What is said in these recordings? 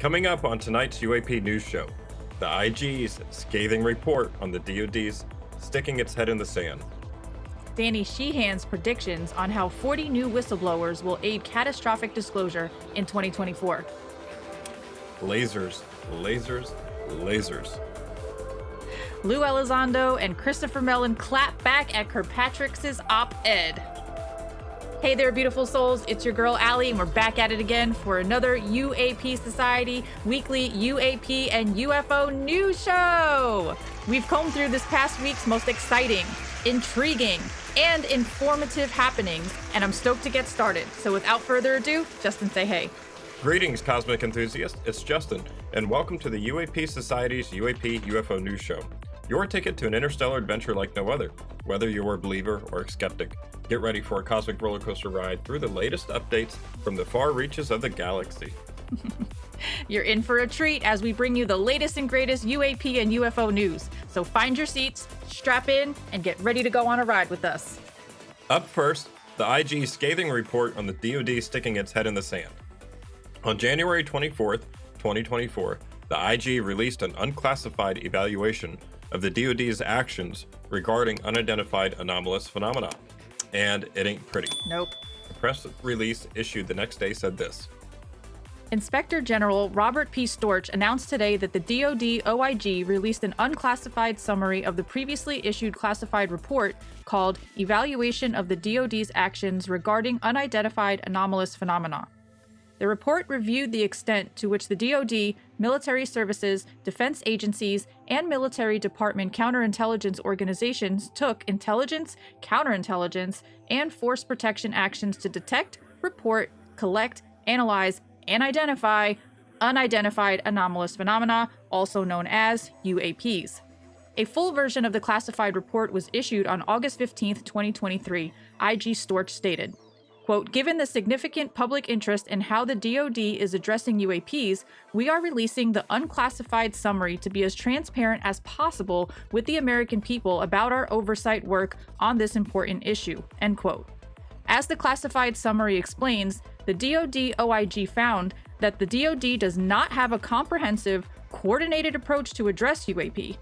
Coming up on tonight's UAP news show, the IG's scathing report on the DoD's sticking its head in the sand. Danny Sheehan's predictions on how 40 new whistleblowers will aid catastrophic disclosure in 2024. Lasers, lasers, lasers. Lue Elizando and Christopher Mellon clap back at Kirkpatricks Op-ED. Hey there, beautiful souls. It's your girl, Allie, and we're back at it again for another UAP Society weekly UAP and UFO news show. We've combed through this past week's most exciting, intriguing, and informative happenings, and I'm stoked to get started. So without further ado, Justin, say hey. Greetings, cosmic enthusiasts. It's Justin, and welcome to the UAP Society's UAP UFO news show. Your ticket to an interstellar adventure like no other. Whether you're a believer or a skeptic, get ready for a cosmic roller coaster ride through the latest updates from the far reaches of the galaxy. You're in for a treat as we bring you the latest and greatest UAP and UFO news. So find your seats, strap in, and get ready to go on a ride with us. Up first, the IG scathing report on the DoD sticking its head in the sand. On January 24th, 2024, the IG released an unclassified evaluation of the DoD's actions regarding unidentified anomalous phenomena. And it ain't pretty. Nope. A press release issued the next day said this. Inspector General Robert P. Storch announced today that the DoD OIG released an unclassified summary of the previously issued classified report called Evaluation of the DoD's Actions Regarding Unidentified Anomalous Phenomena. The report reviewed the extent to which the DoD, military services, defense agencies, and military department counterintelligence organizations took intelligence, counterintelligence, and force protection actions to detect, report, collect, analyze, and identify unidentified anomalous phenomena, also known as UAPs. A full version of the classified report was issued on August 15, 2023, IG Storch stated. Quote, given the significant public interest in how the DoD is addressing UAPs, we are releasing the unclassified summary to be as transparent as possible with the American people about our oversight work on this important issue, end quote. As the classified summary explains, the DoD OIG found that the DoD does not have a comprehensive, coordinated approach to address UAP.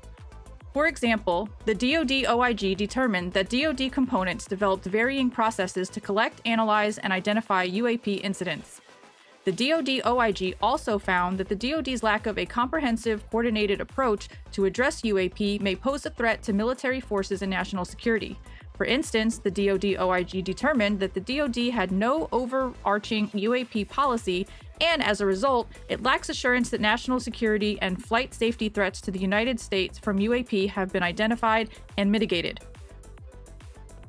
For example, the DoD OIG determined that DoD components developed varying processes to collect, analyze, and identify UAP incidents. The DoD OIG also found that the DoD's lack of a comprehensive, coordinated approach to address UAP may pose a threat to military forces and national security. For instance, the DoD OIG determined that the DoD had no overarching UAP policy, and as a result, it lacks assurance that national security and flight safety threats to the United States from UAP have been identified and mitigated.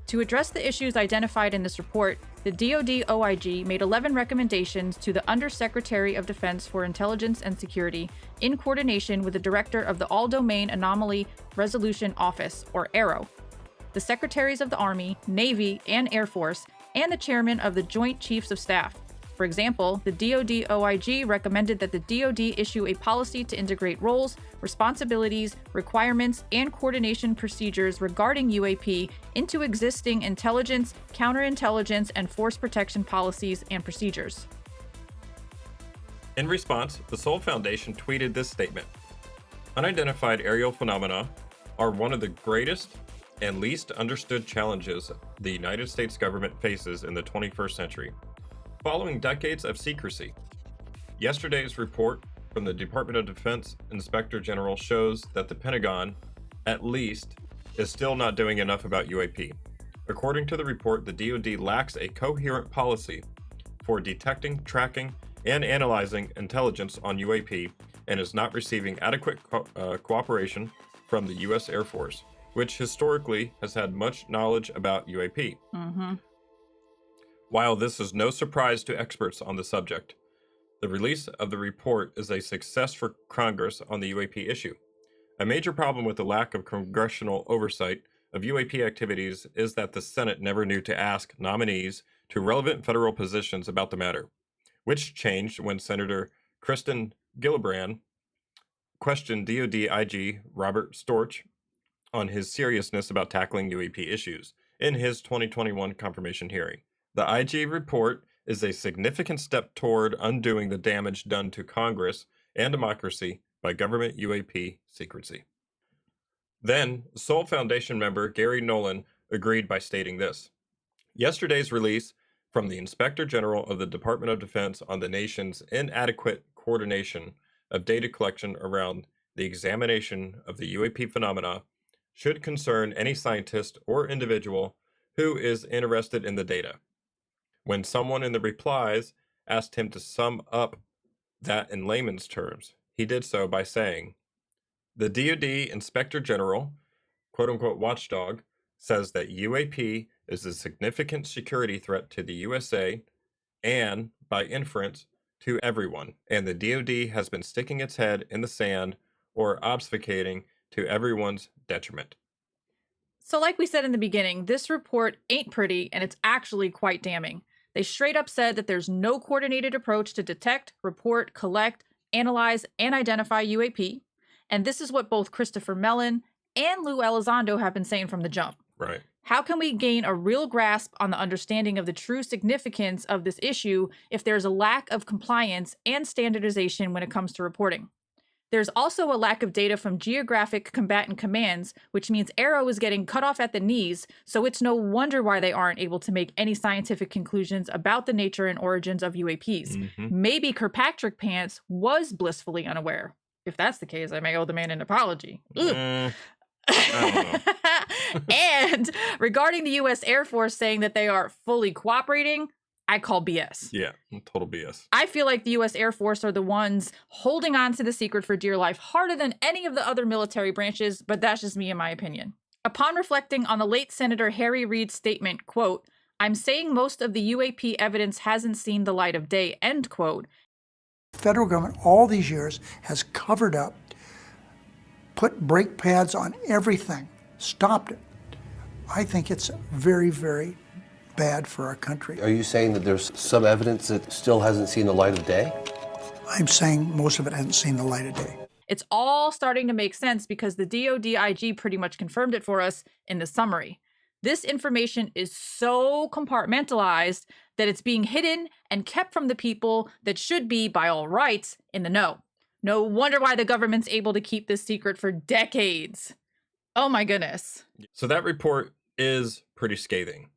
To address the issues identified in this report, the DoD OIG made 11 recommendations to the Undersecretary of Defense for Intelligence and Security in coordination with the Director of the All-Domain Anomaly Resolution Office, or AARO, the Secretaries of the Army, Navy, and Air Force, and the Chairman of the Joint Chiefs of Staff. For example, the DoD OIG recommended that the DoD issue a policy to integrate roles, responsibilities, requirements, and coordination procedures regarding UAP into existing intelligence, counterintelligence, and force protection policies and procedures. In response, the Soul Foundation tweeted this statement. Unidentified aerial phenomena are one of the greatest and least understood challenges the United States government faces in the 21st century. Following decades of secrecy, yesterday's report from the Department of Defense Inspector General shows that the Pentagon, at least, is still not doing enough about UAP. According to the report, the DoD lacks a coherent policy for detecting, tracking, and analyzing intelligence on UAP and is not receiving adequate cooperation from the U.S. Air Force, which historically has had much knowledge about UAP. While this is no surprise to experts on the subject, the release of the report is a success for Congress on the UAP issue. A major problem with the lack of congressional oversight of UAP activities is that the Senate never knew to ask nominees to relevant federal positions about the matter, which changed when Senator Kristen Gillibrand questioned DoD IG Robert Storch on his seriousness about tackling UAP issues in his 2021 confirmation hearing. The IG report is a significant step toward undoing the damage done to Congress and democracy by government UAP secrecy. Then, Soul Foundation member Gary Nolan agreed by stating this. Yesterday's release from the Inspector General of the Department of Defense on the nation's inadequate coordination of data collection around the examination of the UAP phenomena should concern any scientist or individual who is interested in the data. When someone in the replies asked him to sum up that in layman's terms, he did so by saying, the DoD Inspector General, quote unquote watchdog, says that UAP is a significant security threat to the USA and, by inference, to everyone, and the DoD has been sticking its head in the sand or obfuscating to everyone's detriment. So, like we said in the beginning, this report ain't pretty, and it's actually quite damning. They straight up said that there's no coordinated approach to detect, report, collect, analyze, and identify UAP. And this is what both Christopher Mellon and Lue Elizando have been saying from the jump. Right. How can we gain a real grasp on the understanding of the true significance of this issue if there's a lack of compliance and standardization when it comes to reporting? There's also a lack of data from geographic combatant commands, which means Arrow is getting cut off at the knees, so it's no wonder why they aren't able to make any scientific conclusions about the nature and origins of UAPs. Mm-hmm. Maybe Kirkpatrick Pants was blissfully unaware. If that's the case, I may owe the man an apology. I don't know. And regarding the U.S. Air Force saying that they are fully cooperating, I call BS. Yeah, total BS. I feel like the U.S. Air Force are the ones holding on to the secret for dear life harder than any of the other military branches, but that's just me in my opinion. Upon reflecting on the late Senator Harry Reid's statement, quote, I'm saying most of the UAP evidence hasn't seen the light of day, end quote. The federal government all these years has covered up, put brake pads on everything, stopped it. I think it's very, very bad for our country. Are you saying that there's some evidence that still hasn't seen the light of day? I'm saying most of it hasn't seen the light of day. It's all starting to make sense because the DoD IG pretty much confirmed it for us in the summary. This information is so compartmentalized that it's being hidden and kept from the people that should be, by all rights, in the know. No wonder why the government's able to keep this secret for decades. Oh my goodness. So that report is pretty scathing.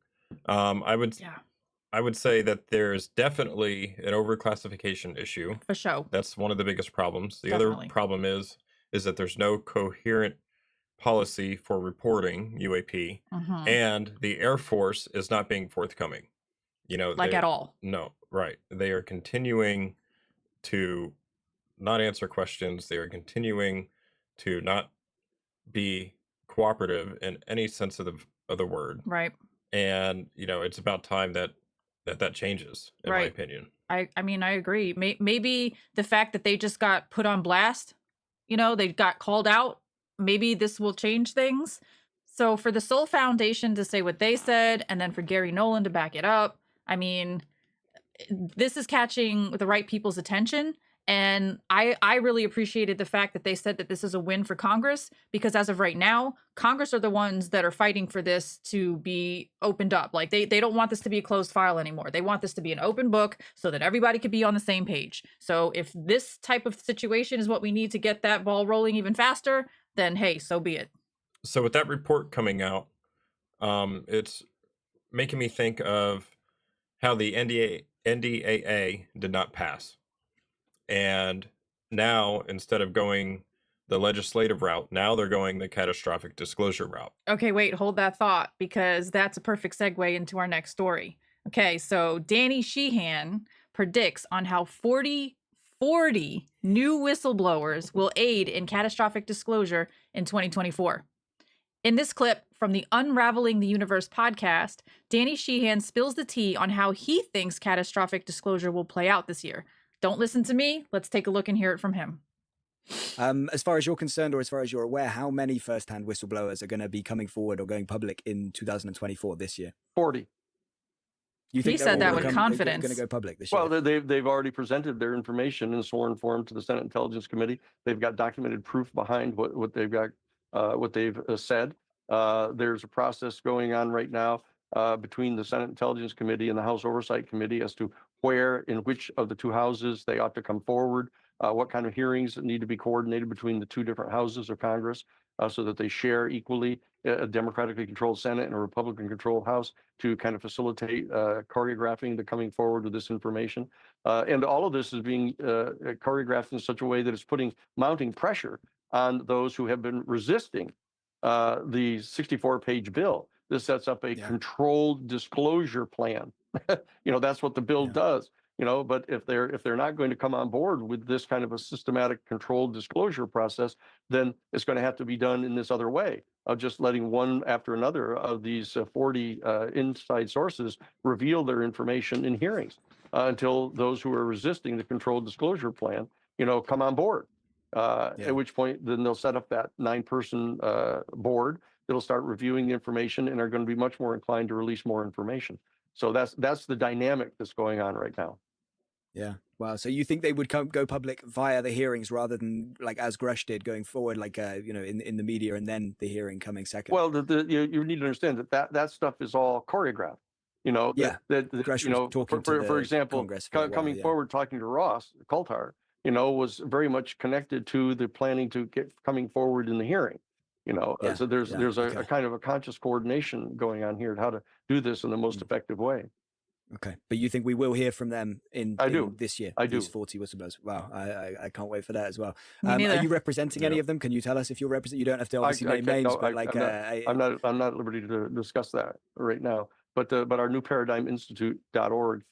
I would say that there's definitely an overclassification issue. For sure. That's one of the biggest problems. The Definitely. other problem is that there's no coherent policy for reporting UAP, Mhm. and the Air Force is not being forthcoming. You know, Like at all. No, right. They are continuing to not answer questions. They are continuing to not be cooperative in any sense of the word. Right. And, you know, it's about time that changes, in my Right. opinion. I mean, I agree. Maybe the fact that they just got put on blast, you know, they got called out, maybe this will change things. So for the Soul Foundation to say what they said, and then for Gary Nolan to back it up, I mean, this is catching the right people's attention. And I really appreciated the fact that they said that this is a win for Congress, because as of right now, Congress are the ones that are fighting for this to be opened up. Like they don't want this to be a closed file anymore. They want this to be an open book so that everybody could be on the same page. So if this type of situation is what we need to get that ball rolling even faster, then hey, so be it. So with that report coming out, it's making me think of how the NDAA did not pass. And now, instead of going the legislative route, now they're going the catastrophic disclosure route. Okay, wait, hold that thought, because that's a perfect segue into our next story. Okay, so Danny Sheehan predicts on how 40 new whistleblowers will aid in catastrophic disclosure in 2024. In this clip from the Unraveling the Universe podcast, Danny Sheehan spills the tea on how he thinks catastrophic disclosure will play out this year. Don't listen to me. Let's take a look and hear it from him. As far as you're concerned, or as far as you're aware, how many first-hand whistleblowers are going to be coming forward or going public in 2024 this year? 40. You think He said that with confidence. Going to go public this year? Well, they've already presented their information in sworn form to the Senate Intelligence Committee. They've got documented proof behind what they've got, what they've said. There's a process going on right now between the Senate Intelligence Committee and the House Oversight Committee as to where, in which of the two houses they ought to come forward, what kind of hearings need to be coordinated between the two different houses of Congress, so that they share equally a democratically controlled Senate and a Republican controlled House to kind of facilitate choreographing the coming forward with this information. And all of this is being choreographed in such a way that it's mounting pressure on those who have been resisting the 64-page bill. This sets up a controlled disclosure plan. That's what the bill does. But if they're not going to come on board with this kind of a systematic controlled disclosure process, then it's going to have to be done in this other way of just letting one after another of these 40 inside sources reveal their information in hearings until those who are resisting the controlled disclosure plan, come on board. At which point, then they'll set up that 9-person board that'll start reviewing the information and are going to be much more inclined to release more information. So that's the dynamic that's going on right now. Yeah. Wow. So you think they would go public via the hearings rather than like as Grush did going forward, like in the media and then the hearing coming second? Well, you need to understand that stuff is all choreographed. Grush was talking to for example, Congress for a while, coming forward talking to Ross Coulthard, was very much connected to the planning to get coming forward in the hearing. So there's a kind of a conscious coordination going on here, how to do this in the most effective way. Okay, but you think we will hear from them in this year? I do. These 40 whistleblowers. Wow, I can't wait for that as well. Me neither. Are you representing any of them? Can you tell us if you're representing? You don't have to obviously name names, but like I'm not at liberty to discuss that right now. But our new paradigminstitute.org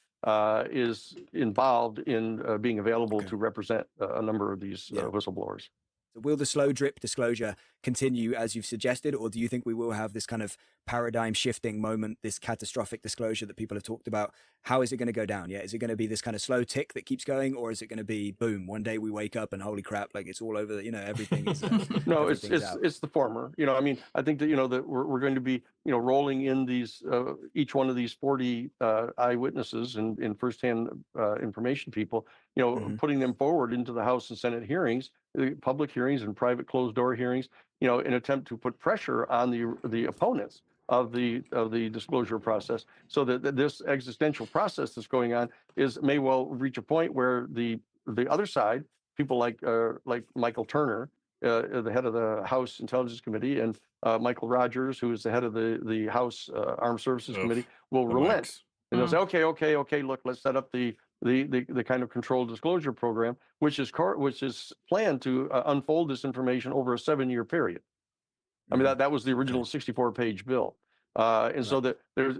is involved in being available to represent a number of these whistleblowers. So will the slow drip disclosure continue as you've suggested, or do you think we will have this kind of paradigm shifting moment, this catastrophic disclosure that people have talked about? How is it going to go down? Yeah, is it going to be this kind of slow tick that keeps going, or is it going to be boom, one day we wake up and holy crap, like it's all over, everything is no, it's the former. I think that that we're going to be rolling in these each one of these 40 eyewitnesses and firsthand information people, putting them forward into the House and Senate hearings, public hearings and private closed door hearings, in an attempt to put pressure on the opponents of the disclosure process, so that this existential process that's going on may well reach a point where the other side, people like Michael Turner, the head of the House Intelligence Committee, and Michael Rogers, who is the head of the House Armed Services Committee, will relent. And they'll say, okay, look, let's set up the kind of controlled disclosure program, which is planned to unfold this information over a 7-year period. I mean, that was the original 64-page bill. So that there's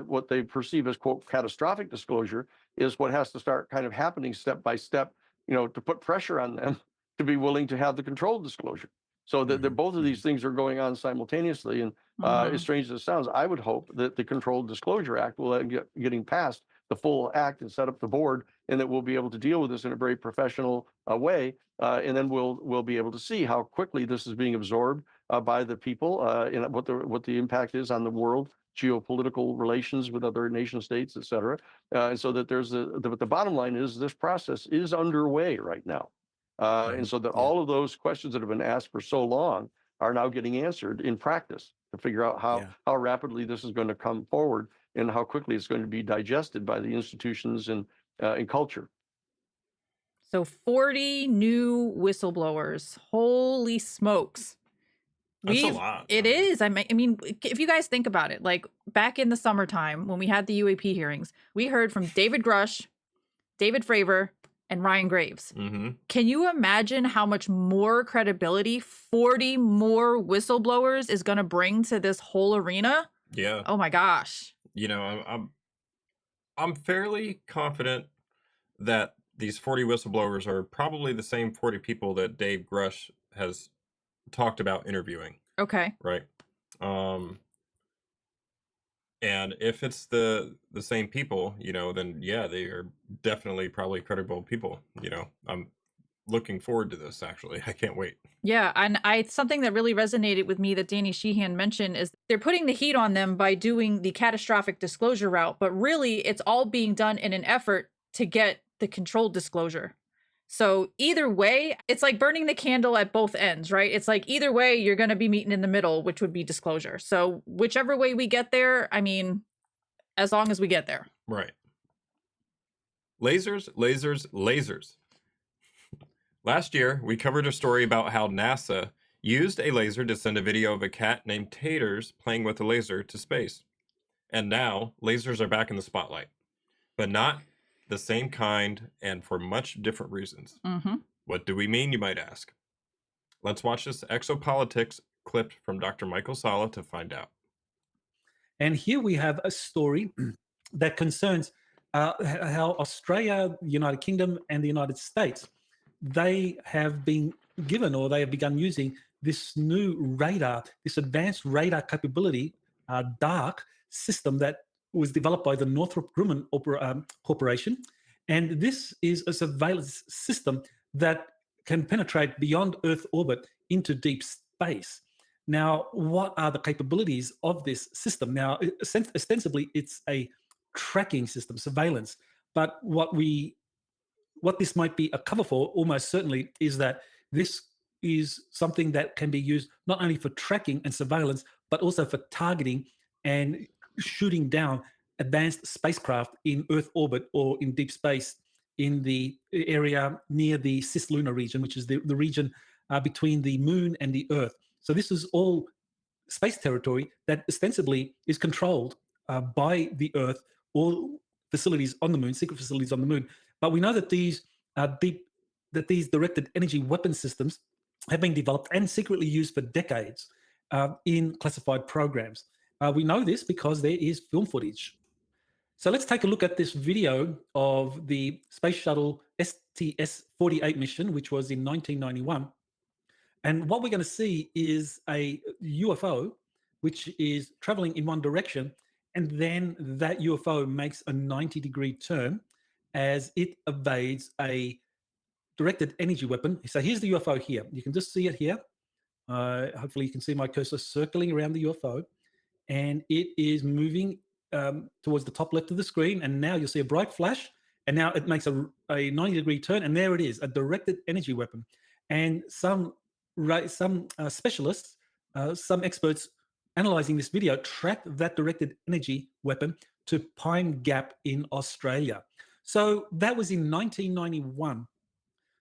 what they perceive as, quote, catastrophic disclosure is what has to start kind of happening step by step, to put pressure on them to be willing to have the controlled disclosure. So that both of these things are going on simultaneously. And as strange as it sounds, I would hope that the Controlled Disclosure Act will end up getting passed, the full act, and set up the board, and that we'll be able to deal with this in a very professional way. And then we'll be able to see how quickly this is being absorbed by the people, and what the impact is on the world, geopolitical relations with other nation states, et cetera. And so that the bottom line is this process is underway right now. And so that all of those questions that have been asked for so long are now getting answered in practice to figure out how rapidly this is going to come forward and how quickly it's going to be digested by the institutions and culture. So 40 new whistleblowers. Holy smokes. That's a lot. It is. I mean, if you guys think about it, like back in the summertime when we had the UAP hearings, we heard from David Grush, David Fravor, and Ryan Graves. Mm-hmm. Can you imagine how much more credibility 40 more whistleblowers is going to bring to this whole arena? Yeah. Oh my gosh. I'm fairly confident that these 40 whistleblowers are probably the same 40 people that Dave Grush has talked about interviewing. Okay. Right. And if it's the same people, then yeah, they are definitely probably credible people. I'm looking forward to this, actually. I can't wait. Yeah, and something that really resonated with me that Danny Sheehan mentioned is they're putting the heat on them by doing the catastrophic disclosure route, but really it's all being done in an effort to get the controlled disclosure. So either way, it's like burning the candle at both ends, right? It's like either way, you're going to be meeting in the middle, which would be disclosure. So whichever way we get there, I mean, as long as we get there. Right. Lasers, lasers, lasers. Last year, we covered a story about how NASA used a laser to send a video of a cat named Taters playing with a laser to space. And now, lasers are back in the spotlight. But not the same kind and for much different reasons. Mm-hmm. What do we mean, you might ask? Let's watch this exopolitics clip from Dr. Michael Sala to find out. And here we have a story that concerns how Australia, the United Kingdom, and the United States, they have been given, or they have begun using, this new radar, this advanced radar capability, DARK system that was developed by the Northrop Grumman Corporation. And this is a surveillance system that can penetrate beyond Earth orbit into deep space. Now, what are the capabilities of this system? Now, ostensibly, it's a tracking system, surveillance. But what this might be a cover for, almost certainly, is that this is something that can be used not only for tracking and surveillance, but also for targeting and shooting down advanced spacecraft in Earth orbit or in deep space in the area near the cislunar region, which is the region between the moon and the Earth. So this is all space territory that ostensibly is controlled by the Earth or facilities on the moon, secret facilities on the moon. But we know that these directed energy weapon systems have been developed and secretly used for decades in classified programs. We know this because there is film footage. So let's take a look at this video of the Space Shuttle STS-48 mission, which was in 1991. And what we're going to see is a UFO, which is traveling in one direction, and then that UFO makes a 90-degree turn as it evades a directed energy weapon. So here's the UFO here. You can just see it here. Hopefully you can see my cursor circling around the UFO, and it is moving towards the top left of the screen. And now you'll see a bright flash, and now it makes a 90-degree turn, and there it is, a directed energy weapon. And some specialists, some experts analyzing this video tracked that directed energy weapon to Pine Gap in Australia. So that was in 1991.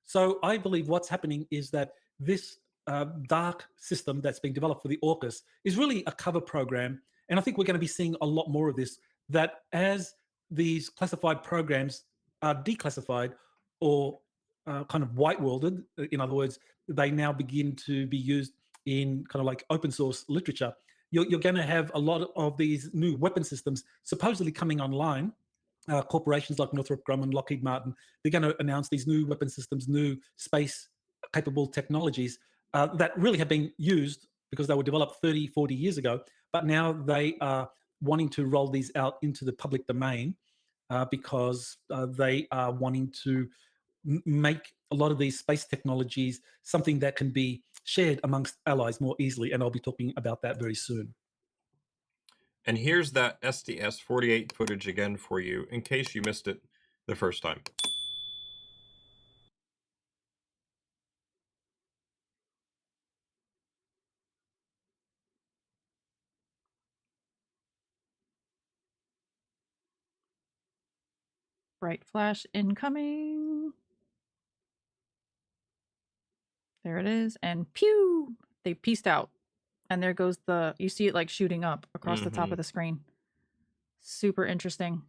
So I believe what's happening is that this DARK system that's being developed for the AUKUS is really a cover program. And I think we're going to be seeing a lot more of this, that as these classified programs are declassified or kind of white-worlded, in other words, they now begin to be used in kind of like open source literature, you're going to have a lot of these new weapon systems supposedly coming online. Corporations like Northrop Grumman, Lockheed Martin, they're going to announce these new weapon systems, new space-capable technologies that really have been used because they were developed 30, 40 years ago, but now they are wanting to roll these out into the public domain because they are wanting to make a lot of these space technologies something that can be shared amongst allies more easily, and I'll be talking about that very soon. And here's that STS-48 footage again for you, in case you missed it the first time. Bright flash incoming. There it is. And pew! They pieced out. And there goes you see it like shooting up across the top of the screen. Super interesting.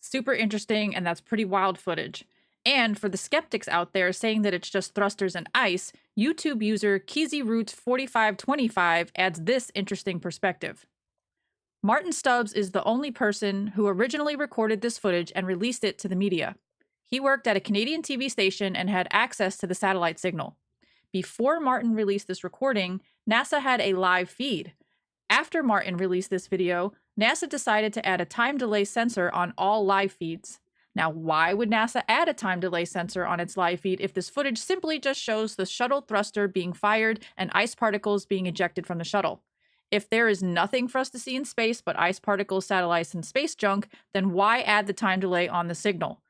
Super interesting, and that's pretty wild footage. And for the skeptics out there saying that it's just thrusters and ice, YouTube user KeezyRoots4525 adds this interesting perspective. Martin Stubbs is the only person who originally recorded this footage and released it to the media. He worked at a Canadian TV station and had access to the satellite signal. Before Martin released this recording, NASA had a live feed. After Martin released this video, NASA decided to add a time delay sensor on all live feeds. Now, why would NASA add a time delay sensor on its live feed if this footage simply just shows the shuttle thruster being fired and ice particles being ejected from the shuttle? If there is nothing for us to see in space but ice particles, satellites, and space junk, then why add the time delay on the signal?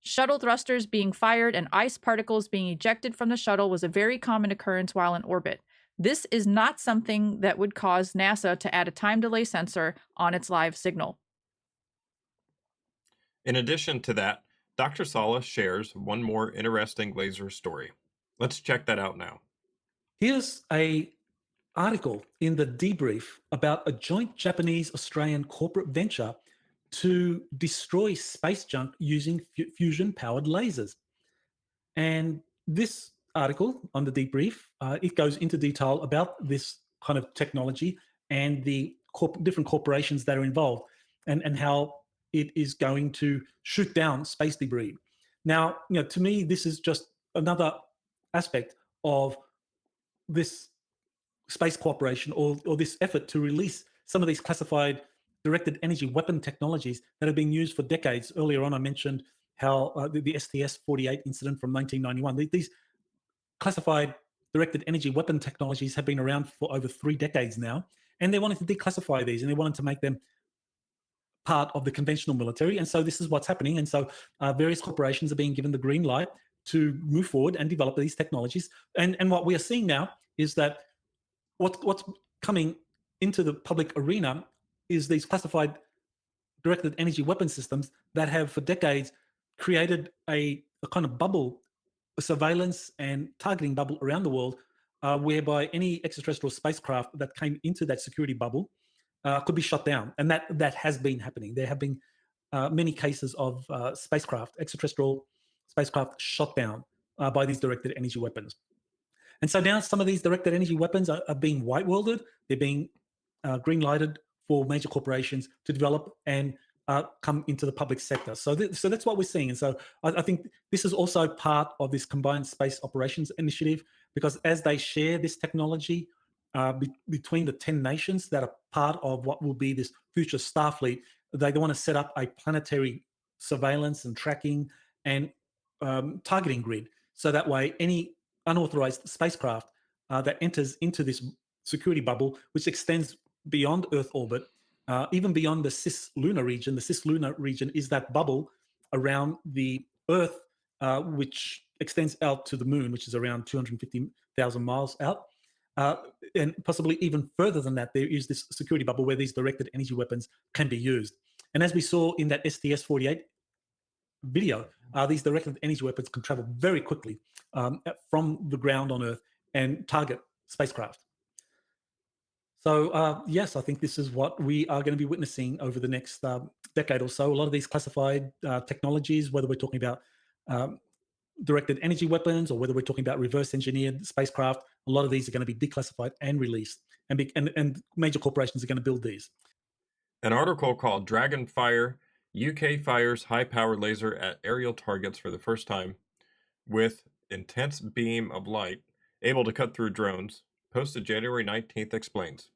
Shuttle thrusters being fired and ice particles being ejected from the shuttle was a very common occurrence while in orbit. This is not something that would cause NASA to add a time delay sensor on its live signal. In addition to that, Dr. Sala shares one more interesting laser story. Let's check that out now. Here's a article in the debrief about a joint Japanese-Australian corporate venture to destroy space junk using fusion-powered lasers. And this article on the debrief, it goes into detail about this kind of technology and the different corporations that are involved and how it is going to shoot down space debris. Now, to me, this is just another aspect of this space cooperation or this effort to release some of these classified directed energy weapon technologies that have been used for decades. Earlier on, I mentioned how the STS-48 incident from 1991, these classified directed energy weapon technologies have been around for over 3 decades now, and they wanted to declassify these and they wanted to make them part of the conventional military. And so this is what's happening. And so various corporations are being given the green light to move forward and develop these technologies. And what we are seeing now is that what's coming into the public arena is these classified directed energy weapon systems that have for decades created a kind of bubble, a surveillance and targeting bubble around the world, whereby any extraterrestrial spacecraft that came into that security bubble could be shot down. And that has been happening. There have been many cases of extraterrestrial spacecraft shot down by these directed energy weapons. And so now some of these directed energy weapons are being white-worlded. They're being green-lighted for major corporations to develop and come into the public sector. So that's what we're seeing. And so I think this is also part of this Combined Space Operations Initiative, because as they share this technology between the 10 nations that are part of what will be this future Starfleet, they want to set up a planetary surveillance and tracking and targeting grid. So that way, any unauthorized spacecraft that enters into this security bubble, which extends beyond Earth orbit, even beyond the cislunar region. The cislunar region is that bubble around the Earth, which extends out to the moon, which is around 250,000 miles out. And possibly even further than that, there is this security bubble where these directed energy weapons can be used. And as we saw in that STS-48 video, these directed energy weapons can travel very quickly from the ground on Earth and target spacecraft. So yes, I think this is what we are going to be witnessing over the next decade or so. A lot of these classified technologies, whether we're talking about directed energy weapons or whether we're talking about reverse engineered spacecraft, a lot of these are going to be declassified and released, and major corporations are going to build these. An article called Dragonfire, UK fires high-powered laser at aerial targets for the first time with intense beam of light able to cut through drones, posted January 19th, explains.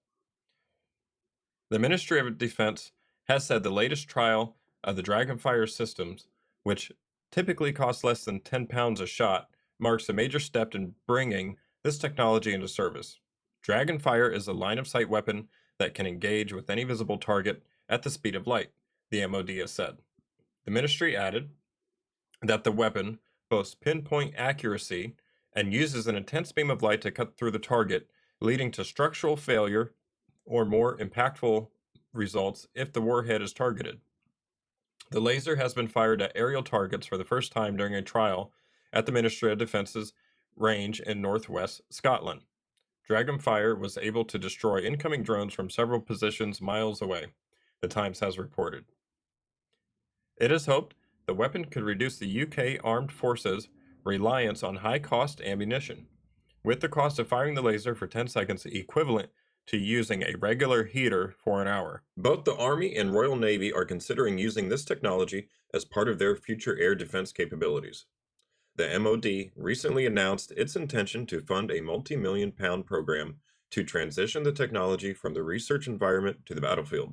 The Ministry of Defense has said the latest trial of the Dragonfire systems, which typically cost less than 10 pounds a shot, marks a major step in bringing this technology into service. Dragonfire is a line-of-sight weapon that can engage with any visible target at the speed of light, the MOD has said. The ministry added that the weapon boasts pinpoint accuracy and uses an intense beam of light to cut through the target, leading to structural failure or more impactful results if the warhead is targeted. The laser has been fired at aerial targets for the first time during a trial at the Ministry of Defence's range in northwest Scotland. Dragonfire was able to destroy incoming drones from several positions miles away, the Times has reported. It is hoped the weapon could reduce the UK armed forces' reliance on high-cost ammunition, with the cost of firing the laser for 10 seconds equivalent to using a regular heater for an hour. Both the Army and Royal Navy are considering using this technology as part of their future air defense capabilities. The MOD recently announced its intention to fund a multi-million-pound program to transition the technology from the research environment to the battlefield.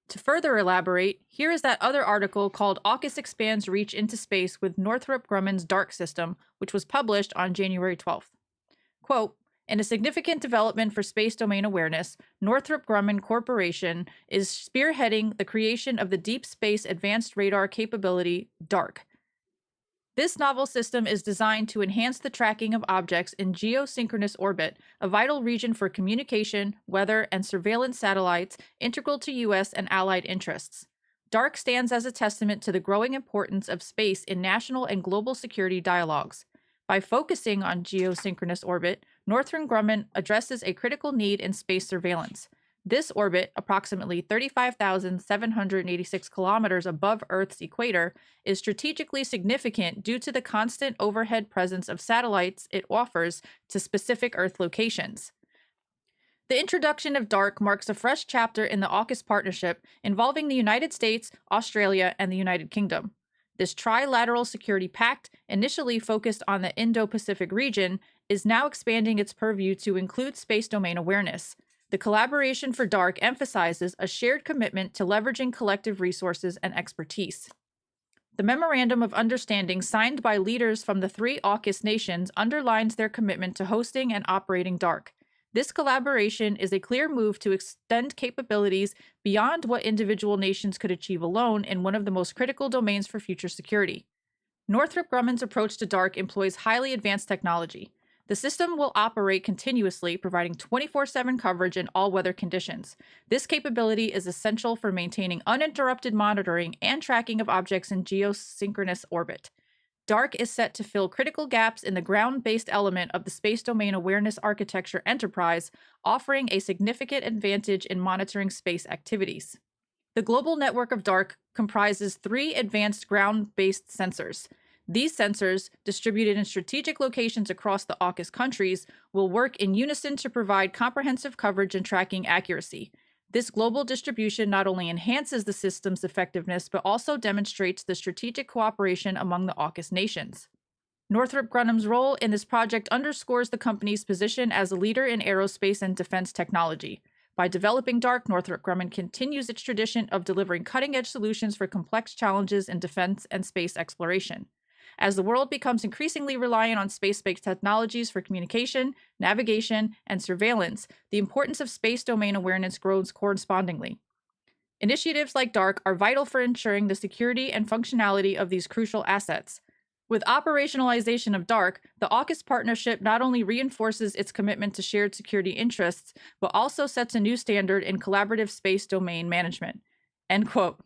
To further elaborate, here is that other article called AUKUS Expands Reach into Space with Northrop Grumman's DARK System, which was published on January 12th. Quote, in a significant development for space domain awareness, Northrop Grumman Corporation is spearheading the creation of the Deep Space Advanced Radar Capability, DARK. This novel system is designed to enhance the tracking of objects in geosynchronous orbit, a vital region for communication, weather, and surveillance satellites integral to U.S. and allied interests. DARK stands as a testament to the growing importance of space in national and global security dialogues. By focusing on geosynchronous orbit, Northrop Grumman addresses a critical need in space surveillance. This orbit, approximately 35,786 kilometers above Earth's equator, is strategically significant due to the constant overhead presence of satellites it offers to specific Earth locations. The introduction of DARK marks a fresh chapter in the AUKUS partnership involving the United States, Australia, and the United Kingdom. This trilateral security pact, initially focused on the Indo-Pacific region, is now expanding its purview to include space domain awareness. The collaboration for DARK emphasizes a shared commitment to leveraging collective resources and expertise. The Memorandum of Understanding signed by leaders from the 3 AUKUS nations underlines their commitment to hosting and operating DARK. This collaboration is a clear move to extend capabilities beyond what individual nations could achieve alone in one of the most critical domains for future security. Northrop Grumman's approach to DARK employs highly advanced technology. The system will operate continuously, providing 24/7 coverage in all weather conditions. This capability is essential for maintaining uninterrupted monitoring and tracking of objects in geosynchronous orbit. DARK is set to fill critical gaps in the ground-based element of the Space Domain Awareness Architecture enterprise, offering a significant advantage in monitoring space activities. The global network of DARK comprises 3 advanced ground-based sensors. These sensors, distributed in strategic locations across the AUKUS countries, will work in unison to provide comprehensive coverage and tracking accuracy. This global distribution not only enhances the system's effectiveness, but also demonstrates the strategic cooperation among the AUKUS nations. Northrop Grumman's role in this project underscores the company's position as a leader in aerospace and defense technology. By developing DARK, Northrop Grumman continues its tradition of delivering cutting-edge solutions for complex challenges in defense and space exploration. As the world becomes increasingly reliant on space-based technologies for communication, navigation, and surveillance, the importance of space domain awareness grows correspondingly. Initiatives like DARK are vital for ensuring the security and functionality of these crucial assets. With operationalization of DARK, the AUKUS partnership not only reinforces its commitment to shared security interests, but also sets a new standard in collaborative space domain management. End quote.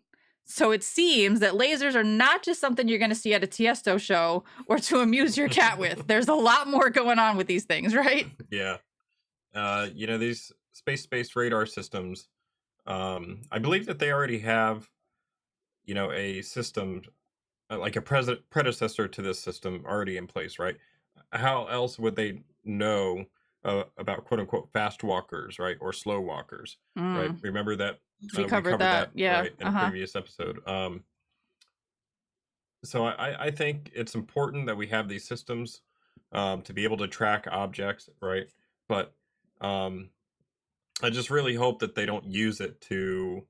So it seems that lasers are not just something you're going to see at a Tiesto show or to amuse your cat with. There's a lot more going on with these things, right? Yeah. These space-based radar systems, I believe that they already have, a system, like a predecessor to this system already in place, right? How else would they know about quote-unquote fast walkers, right? Or slow walkers, right? Remember that? We covered that, yeah. Right, in a previous episode. So I think it's important that we have these systems to be able to track objects, right? But I just really hope that they don't use it to,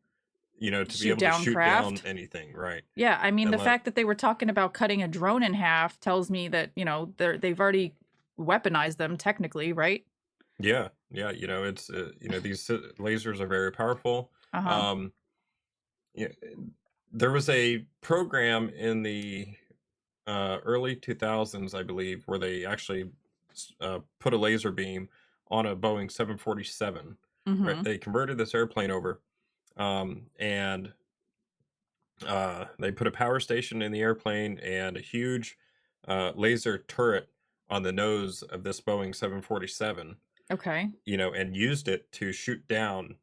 to be able to shoot down anything, right? Yeah, I mean, the fact that they were talking about cutting a drone in half tells me that, they've already weaponized them technically, right? Yeah, it's, these lasers are very powerful. There was a program in the early 2000s, I believe, where they actually put a laser beam on a Boeing 747. Right? They converted this airplane over, and they put a power station in the airplane and a huge laser turret on the nose of this Boeing 747. Okay. And used it to shoot down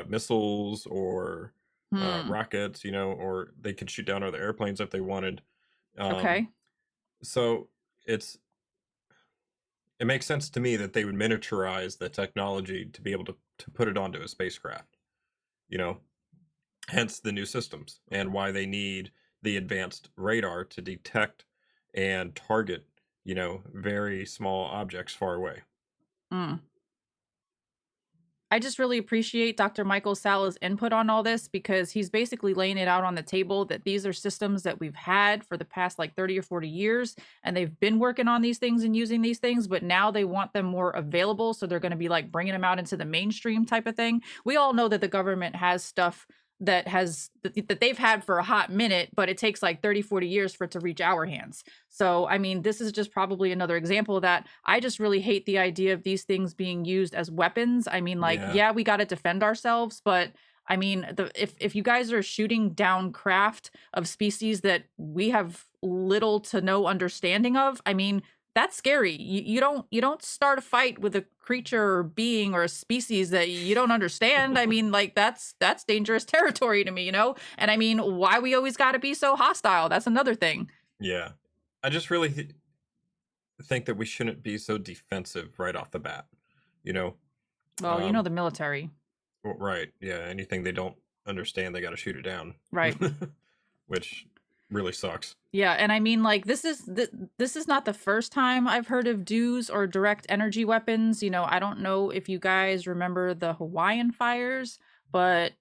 missiles or rockets, or they could shoot down other airplanes if they wanted. Okay. So it makes sense to me that they would miniaturize the technology to be able to put it onto a spacecraft, hence the new systems and why they need the advanced radar to detect and target, very small objects far away. I just really appreciate Dr. Michael Sala's input on all this, because he's basically laying it out on the table that these are systems that we've had for the past 30 or 40 years, and they've been working on these things and using these things, but now they want them more available. So they're going to be bringing them out into the mainstream type of thing. We all know that the government has stuff that they've had for a hot minute, but it takes like 30, 40 years for it to reach our hands. So, I mean, this is just probably another example of that. I just really hate the idea of these things being used as weapons. I mean, like, yeah, we got to defend ourselves, but I mean, if you guys are shooting down craft of species that we have little to no understanding of, I mean, that's scary. You don't start a fight with a creature or being or a species that you don't understand. I mean, like that's dangerous territory to me, you know? And I mean, why we always got to be so hostile? That's another thing. Yeah. I just really think that we shouldn't be so defensive right off the bat, you know? Well, you know, the military. Well, right. Yeah. Anything they don't understand, they got to shoot it down. Right. Which really sucks. Yeah, and I mean, like, this is not the first time I've heard of DEWs or direct energy weapons. You know, I don't know if you guys remember the Hawaiian fires, but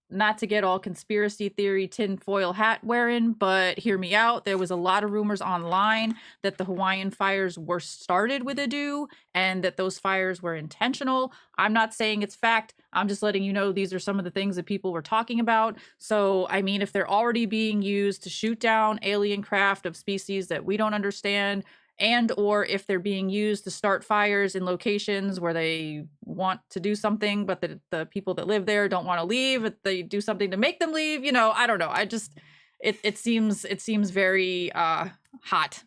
not to get all conspiracy theory tinfoil hat wearing, but hear me out. There was a lot of rumors online that the Hawaiian fires were started with a DEW and that those fires were intentional. I'm not saying it's fact. I'm just letting you know these are some of the things that people were talking about. So, I mean, if they're already being used to shoot down alien craft of species that we don't understand, and or if they're being used to start fires in locations where they want to do something, but the people that live there don't want to leave, if they do something to make them leave, you know, I don't know. I just, it seems very hot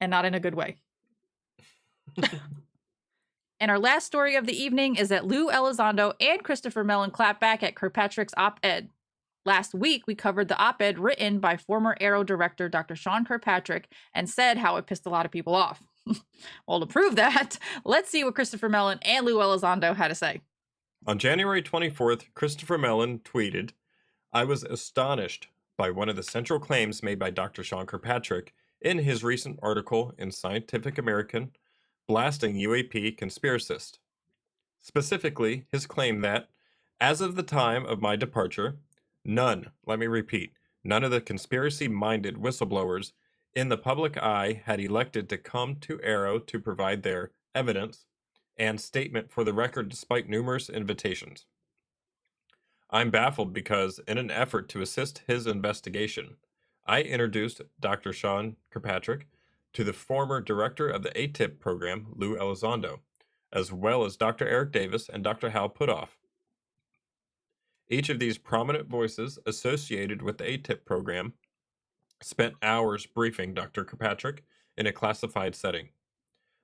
and not in a good way. And our last story of the evening is that Lue Elizando and Christopher Mellon clapped back at Kirkpatricks OP-ED. Last week, we covered the op-ed written by former Aero director Dr. Sean Kirkpatrick and said how it pissed a lot of people off. Well, to prove that, let's see what Christopher Mellon and Lue Elizando had to say. On January 24th, Christopher Mellon tweeted, "I was astonished by one of the central claims made by Dr. Sean Kirkpatrick in his recent article in Scientific American, blasting UAP conspiracists. Specifically, his claim that, as of the time of my departure, none, let me repeat, none of the conspiracy-minded whistleblowers in the public eye had elected to come to Aero to provide their evidence and statement for the record despite numerous invitations. I'm baffled because, in an effort to assist his investigation, I introduced Dr. Sean Kirkpatrick to the former director of the ATIP program, Lue Elizando, as well as Dr. Eric Davis and Dr. Hal Putoff. Each of these prominent voices associated with the ATIP program spent hours briefing Dr. Kirkpatrick in a classified setting.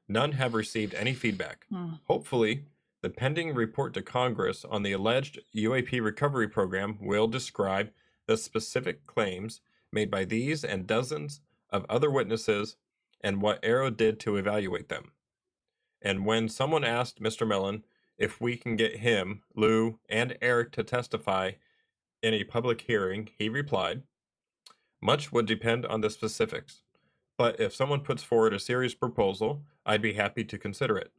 None have received any feedback. Hopefully, the pending report to Congress on the alleged UAP recovery program will describe the specific claims made by these and dozens of other witnesses and what Aero did to evaluate them. And when someone asked Mr. Mellon if we can get him, Lue, and Eric to testify in a public hearing, he replied, much would depend on the specifics, but if someone puts forward a serious proposal, I'd be happy to consider it.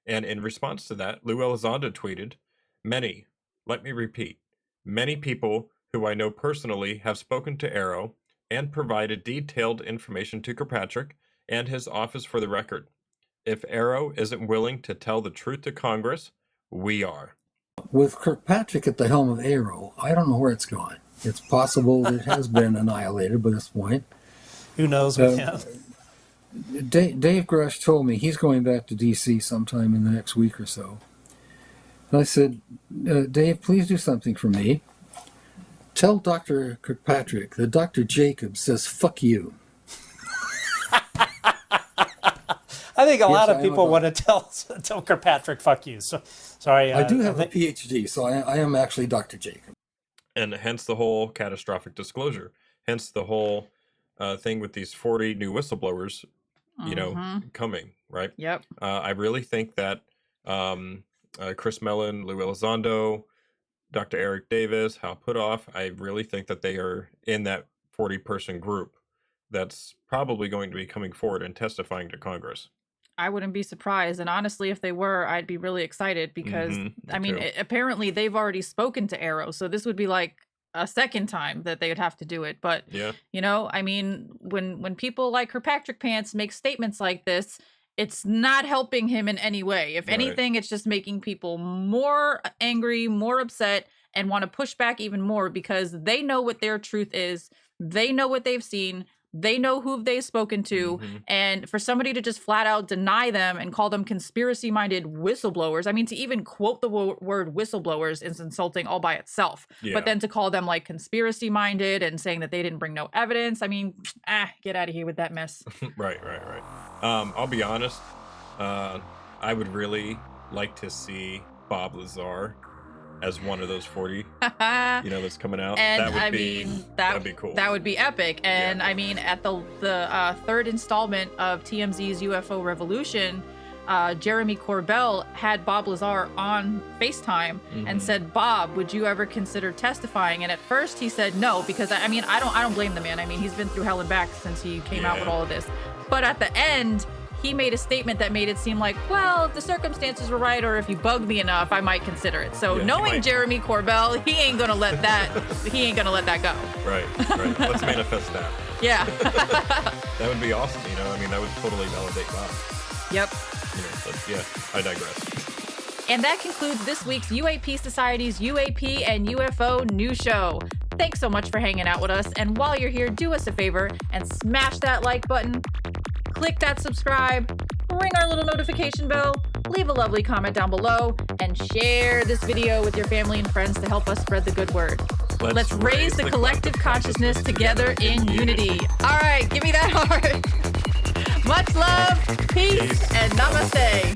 And in response to that, Lue Elizando tweeted, many, let me repeat, many people who I know personally have spoken to Aero and provided detailed information to Kirkpatrick and his office for the record. If Aero isn't willing to tell the truth to Congress, we are. With Kirkpatrick at the helm of Aero, I don't know where it's going. It's possible that it has been annihilated by this point. Who knows with him? Dave Grush told me he's going back to D.C. sometime in the next week or so. And I said, Dave, please do something for me. Tell Dr. Kirkpatrick that Dr. Jacobs says, fuck you. I think a lot of people want to tell Kirkpatrick, fuck you. So, sorry. I do have a PhD, so I am actually Dr. Jacobs. And hence the whole catastrophic disclosure. Hence the whole thing with these 40 new whistleblowers, you know, coming, right? Yep. I really think that Chris Mellon, Lue Elizando, Dr. Eric Davis, Hal Putoff, I really think that they are in that 40-person group that's probably going to be coming forward and testifying to Congress. I wouldn't be surprised. And honestly, if they were, I'd be really excited because, I mean, apparently they've already spoken to Aero. So this would be like a second time that they would have to do it. But, you know, I mean, when people like Kirkpatrick Pants make statements like this, it's not helping him in any way. If anything, it's just making people more angry, more upset, and want to push back even more because they know what their truth is. They know what they've seen. They know who they've spoken to. And for somebody to just flat out deny them and call them conspiracy-minded whistleblowers, I mean, to even quote the word whistleblowers is insulting all by itself. Yeah. But then to call them like conspiracy-minded and saying that they didn't bring no evidence, I mean, get out of here with that mess. Right. I'll be honest. I would really like to see Bob Lazar as one of those 40, that's coming out. And that would that'd be cool. That would be epic. And I mean, at the third installment of TMZ's UFO Revolution, Jeremy Corbell had Bob Lazar on FaceTime and said, "Bob, would you ever consider testifying?" And at first he said no, because I mean, I don't blame the man. I mean, he's been through hell and back since he came out with all of this. But at the end, he made a statement that made it seem like, well, if the circumstances were right or if you bug me enough, I might consider it. So knowing Jeremy Corbell, he ain't gonna let that go. Right. Let's manifest that. Yeah. That would be awesome, I mean, that would totally validate Bob. Yep. But I digress. And that concludes this week's UAP Society's UAP and UFO news show. Thanks so much for hanging out with us. And while you're here, do us a favor and smash that like button. Click that subscribe, ring our little notification bell, leave a lovely comment down below, and share this video with your family and friends to help us spread the good word. Let's raise the collective consciousness together in unity. All right, give me that heart. Much love, peace, and namaste.